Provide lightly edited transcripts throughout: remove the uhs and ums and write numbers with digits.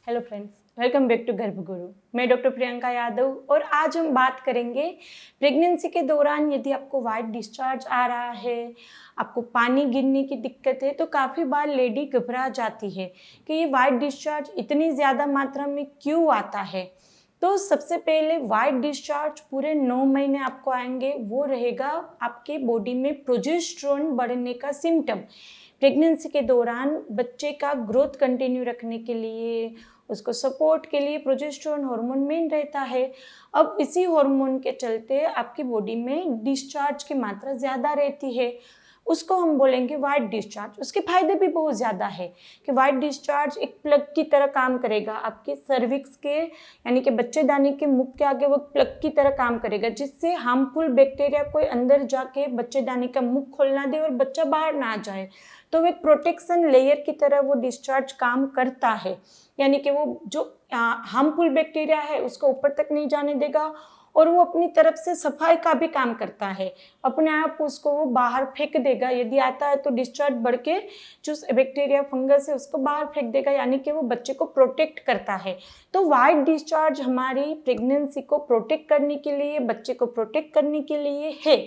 Hello friends, welcome back to Garbhguru. मैं doctor Priyanka Yadav और आज हम बात करेंगे प्रेगनेंसी के दौरान यदि आपको वाइट डिस्चार्ज आ रहा है, आपको पानी गिरने की दिक्कत है, तो काफ़ी बार लेडी घबरा जाती है कि ये वाइट डिस्चार्ज इतनी ज़्यादा मात्रा में क्यों आता है। तो सबसे पहले वाइट डिस्चार्ज पूरे 9 महीने आपको आएंगे, वो रहेगा आपके बॉडी में प्रोजेस्टेरोन बढ़ने का सिम्टम। प्रेगनेंसी के दौरान बच्चे का ग्रोथ कंटिन्यू रखने के लिए, उसको सपोर्ट के लिए प्रोजेस्टेरोन हार्मोन मेन रहता है। अब इसी हार्मोन के चलते आपकी बॉडी में डिस्चार्ज की मात्रा ज़्यादा रहती है, उसको हम बोलेंगे वाइट डिस्चार्ज। उसके फायदे भी बहुत ज़्यादा है कि वाइट डिस्चार्ज एक प्लग की तरह काम करेगा आपके सर्विक्स के, यानी कि बच्चेदानी के मुख के आगे वो प्लग की तरह काम करेगा, जिससे हार्मफुल बैक्टीरिया कोई अंदर जाके बच्चेदानी का मुख खोलना दे और बच्चा बाहर ना आ जाए। तो वो एक प्रोटेक्शन लेयर की तरह वो डिस्चार्ज काम करता है, यानी कि वो जो हार्मफुल बैक्टीरिया है उसको ऊपर तक नहीं जाने देगा और वो अपनी तरफ से सफाई का भी काम करता है। अपने आप उसको वो बाहर फेंक देगा, यदि आता है तो डिस्चार्ज बढ़ के जो बैक्टीरिया फंगस है उसको बाहर फेंक देगा, यानी कि वो बच्चे को प्रोटेक्ट करता है। तो वाइट डिस्चार्ज हमारी प्रेगनेंसी को प्रोटेक्ट करने के लिए, बच्चे को प्रोटेक्ट करने के लिए है।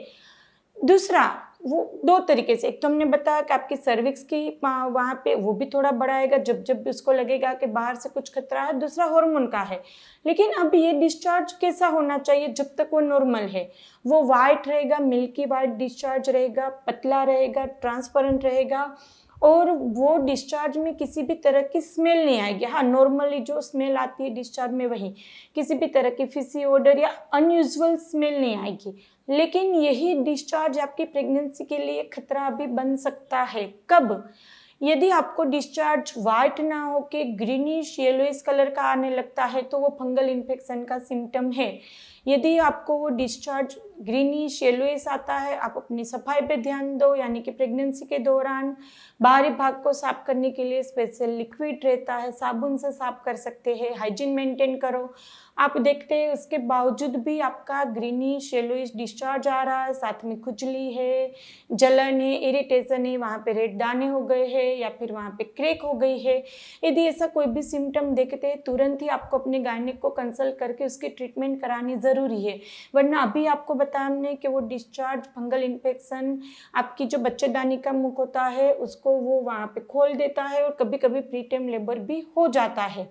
दूसरा, वो दो तरीके से, एक तो हमने बताया कि आपकी सर्विक्स की वहाँ पे वो भी थोड़ा बढ़ाएगा जब जब भी उसको लगेगा कि बाहर से कुछ खतरा है। दूसरा हार्मोन का है। लेकिन अब ये डिस्चार्ज कैसा होना चाहिए जब तक वो नॉर्मल है? वो वाइट रहेगा, मिल्की वाइट डिस्चार्ज रहेगा, पतला रहेगा, ट्रांसपेरेंट रहेगा और वो डिस्चार्ज में किसी भी तरह की स्मेल नहीं आएगी। हाँ, नॉर्मली जो स्मेल आती है डिस्चार्ज में वही, किसी भी तरह की फिशी ऑडर या अनयूजुअल स्मेल नहीं आएगी। लेकिन यही डिस्चार्ज आपकी प्रेगनेंसी के लिए खतरा भी बन सकता है। कब? यदि आपको डिस्चार्ज वाइट ना होके ग्रीनिश येलोइश कलर का आने लगता है तो वो फंगल इन्फेक्शन का सिम्टम है। यदि आपको वो डिस्चार्ज ग्रीनिश येलोइश आता है, आप अपनी सफाई पे ध्यान दो, यानी कि प्रेगनेंसी के दौरान बाहरी भाग को साफ करने के लिए स्पेशल लिक्विड रहता है, साबुन से साफ कर सकते हैं, हाइजीन मेंटेन करो। आप देखते हैं उसके बावजूद भी आपका ग्रीनिश येलोइश डिस्चार्ज आ रहा है, साथ में खुजली है, जलन है, इरिटेशन है, वहाँ पे रेड दाने हो गए हैं या फिर वहाँ पे क्रैक हो गई है, यदि ऐसा कोई भी सिम्टम देखते हैं तुरंत ही आपको अपने गायनेक को कंसल्ट करके उसकी ट्रीटमेंट करानी ज़रूरी है। वरना अभी आपको बताया हमने कि वो डिस्चार्ज फंगल इन्फेक्शन आपकी जो बच्चेदानी का मुख होता है उसको वो वहाँ पे खोल देता है और कभी कभी प्रीटर्म लेबर भी हो जाता है।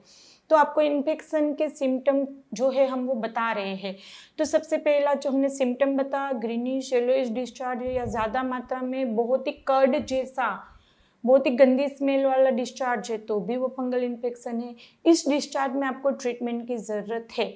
तो आपको इन्फेक्शन के सिम्टम जो है हम वो बता रहे हैं। तो सबसे पहला जो हमने सिम्टम बताया ग्रीनिश येलोइश डिस्चार्ज है, या ज़्यादा मात्रा में बहुत ही कर्ड जैसा, बहुत ही गंदी स्मेल वाला डिस्चार्ज है, तो भी वो फंगल इन्फेक्शन है। इस डिस्चार्ज में आपको ट्रीटमेंट की ज़रूरत है।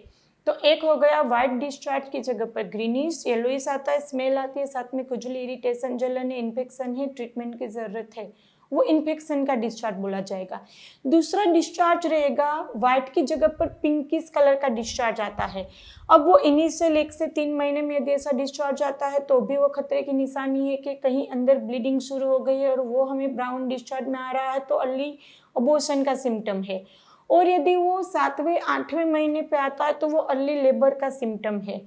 तो एक हो गया वाइट डिस्चार्ज की जगह पर ग्रीनिश येलोइश आता है, स्मेल आती है, साथ में खुजली, इरिटेशन, जलन है, इन्फेक्शन है, ट्रीटमेंट की ज़रूरत है, वो इन्फेक्शन का डिस्चार्ज बोला जाएगा। दूसरा डिस्चार्ज रहेगा वाइट की जगह पर पिंकिश कलर का डिस्चार्ज आता है। अब वो इनिशियल 1 से 3 महीने में यदि ऐसा डिस्चार्ज आता है तो भी वो खतरे की निशानी है कि कहीं अंदर ब्लीडिंग शुरू हो गई है और वो हमें ब्राउन डिस्चार्ज में आ रहा है, तो अर्ली अबॉर्शन का सिम्टम है। और यदि वो 7वें 8वें महीने पे आता है तो वो अर्ली लेबर का सिम्टम है।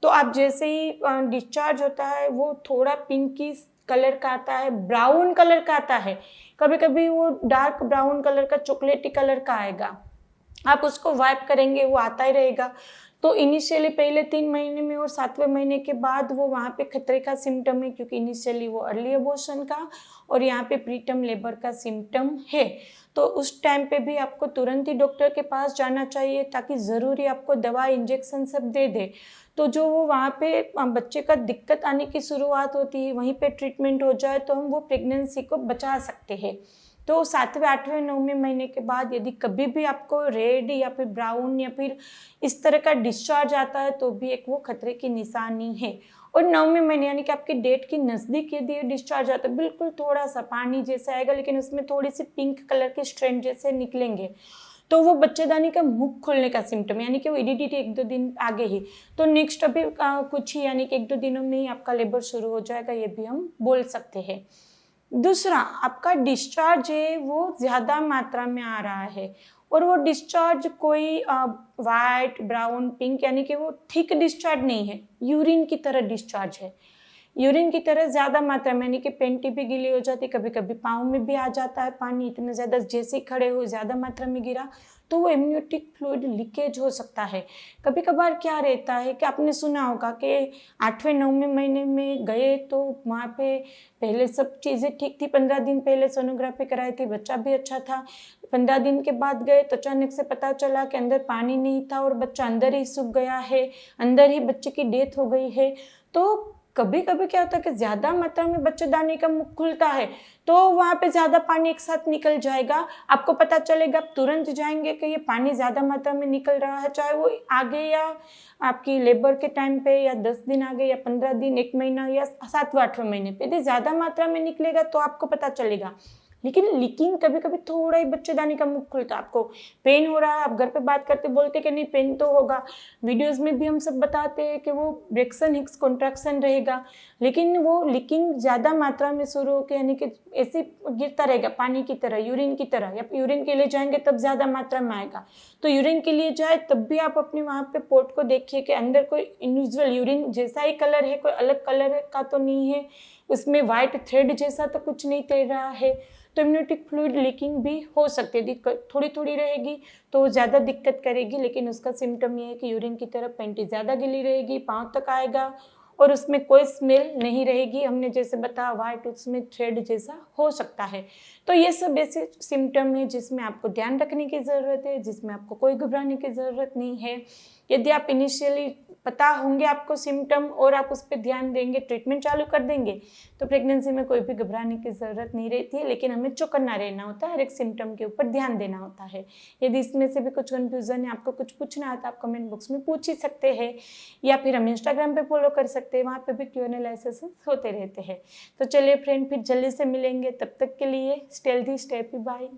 तो आप जैसे ही डिस्चार्ज होता है वो थोड़ा पिंकिश कलर का आता है, ब्राउन कलर का आता है, कभी कभी वो डार्क ब्राउन कलर का, चॉकलेटी कलर का आएगा। आप उसको वाइप करेंगे वो आता ही रहेगा। तो इनिशियली पहले 3 महीने में और 7वें महीने के बाद वो वहाँ पे खतरे का सिम्टम है, क्योंकि इनिशियली वो अर्ली अबॉर्शन का और यहाँ पे प्रीटर्म लेबर का सिम्टम है। तो उस टाइम पे भी आपको तुरंत ही डॉक्टर के पास जाना चाहिए ताकि ज़रूरी आपको दवा इंजेक्शन सब दे दे। तो जो वो वहाँ पे बच्चे का दिक्कत आने की शुरुआत होती है वहीं पे ट्रीटमेंट हो जाए तो हम वो प्रेगनेंसी को बचा सकते हैं। तो 7वें 8वें 9वें महीने के बाद यदि कभी भी आपको रेड या फिर ब्राउन या फिर इस तरह का डिस्चार्ज आता है तो भी एक वो खतरे की निशानी है। और 9वें महीने यानी कि आपकी डेट के नज़दीक यदि ये डिस्चार्ज आता है, बिल्कुल थोड़ा सा पानी जैसा आएगा लेकिन उसमें थोड़ी सी पिंक कलर के स्ट्रेंड जैसे निकलेंगे, तो वो बच्चेदानी का मुख खोलने का सिम्टम, यानी कि वो इडिडिटी 1-2 दिन आगे ही, तो नेक्स्ट अभी कुछ ही यानी कि 1-2 दिनों में ही आपका लेबर शुरू हो जाएगा, ये भी हम बोल सकते हैं। दूसरा, आपका डिस्चार्ज है वो ज़्यादा मात्रा में आ रहा है और वो डिस्चार्ज कोई वाइट ब्राउन पिंक यानी कि वो थिक डिस्चार्ज नहीं है, यूरिन की तरह डिस्चार्ज है। यूरिन की तरह ज़्यादा मात्रा में, यानी कि पेंटी भी गीली हो जाती, कभी कभी पाँव में भी आ जाता है पानी इतना ज़्यादा, जैसे ही खड़े हो ज़्यादा मात्रा में गिरा तो वो इम्यूनिटिक फ्लूइड लीकेज हो सकता है। कभी कभार क्या रहता है कि आपने सुना होगा कि 8वें 9वें महीने में गए तो वहाँ पे पहले सब चीज़ें ठीक थी, 15 दिन पहले सोनोग्राफी कराई थी, बच्चा भी अच्छा था। 15 दिन के बाद गए तो अचानक से पता चला कि अंदर पानी नहीं था और बच्चा अंदर ही सूख गया है, अंदर ही बच्चे की डेथ हो गई है। तो कभी कभी क्या होता है कि ज़्यादा मात्रा में बच्चेदानी का मुख खुलता है तो वहाँ पे ज़्यादा पानी एक साथ निकल जाएगा, आपको पता चलेगा, आप तुरंत जाएंगे कि ये पानी ज़्यादा मात्रा में निकल रहा है, चाहे वो आगे या आपकी लेबर के टाइम पे या 10 दिन आगे या 15 दिन, 1 महीना या 7वें 8वें महीने पे, यदि ज़्यादा मात्रा में निकलेगा तो आपको पता चलेगा। लेकिन लीकिंग कभी कभी थोड़ा ही बच्चेदानी का मुख खुलता है, आपको पेन हो रहा है, आप घर पे बात करते बोलते कि नहीं पेन तो होगा, वीडियोस में भी हम सब बताते हैं कि वो ब्रेक्सन हिक्स कॉन्ट्रैक्शन रहेगा, लेकिन वो लीकिंग ज़्यादा मात्रा में शुरू होकर यानी कि ऐसे गिरता रहेगा पानी की तरह, यूरिन की तरह, या यूरिन के लिए जाएंगे तब ज़्यादा मात्रा में आएगा। तो यूरिन के लिए जाए तब भी आप अपने वहाँ पे पोर्ट को देखिए कि अंदर कोई इनयूजुअल यूरिन जैसा ही कलर है, कोई अलग कलर का तो नहीं है, उसमें वाइट थ्रेड जैसा तो कुछ नहीं तैर रहा है। तो इम्यूनिटिक फ्लूइड लीकिंग भी हो सकती है, दिक्कत थोड़ी थोड़ी रहेगी तो ज़्यादा दिक्कत करेगी, लेकिन उसका सिम्टम ये है कि यूरिन की तरफ पेंटी ज़्यादा गीली रहेगी, पाँव तक आएगा और उसमें कोई स्मेल नहीं रहेगी, हमने जैसे बताया वाइट उसमें थ्रेड जैसा हो सकता है। तो ये सब ऐसे सिम्टम है जिसमें आपको ध्यान रखने की ज़रूरत है, जिसमें आपको कोई घबराने की ज़रूरत नहीं है। यदि आप इनिशियली पता होंगे आपको सिम्टम और आप उस पर ध्यान देंगे, ट्रीटमेंट चालू कर देंगे, तो प्रेगनेंसी में कोई भी घबराने की ज़रूरत नहीं रहती है, लेकिन हमें चौकन्ना रहना होता है, हर एक सिम्टम के ऊपर ध्यान देना होता है। यदि इसमें से भी कुछ कन्फ्यूज़न है, आपको कुछ पूछना है तो आप कमेंट बॉक्स में पूछ ही सकते हैं, या फिर हम इंस्टाग्राम पे फॉलो कर सकते हैं, वहाँ पे भी Q&A सेशंस होते रहते हैं। तो चलिए फ्रेंड, फिर जल्दी से मिलेंगे, तब तक के लिए stay healthy, stay happy, bye.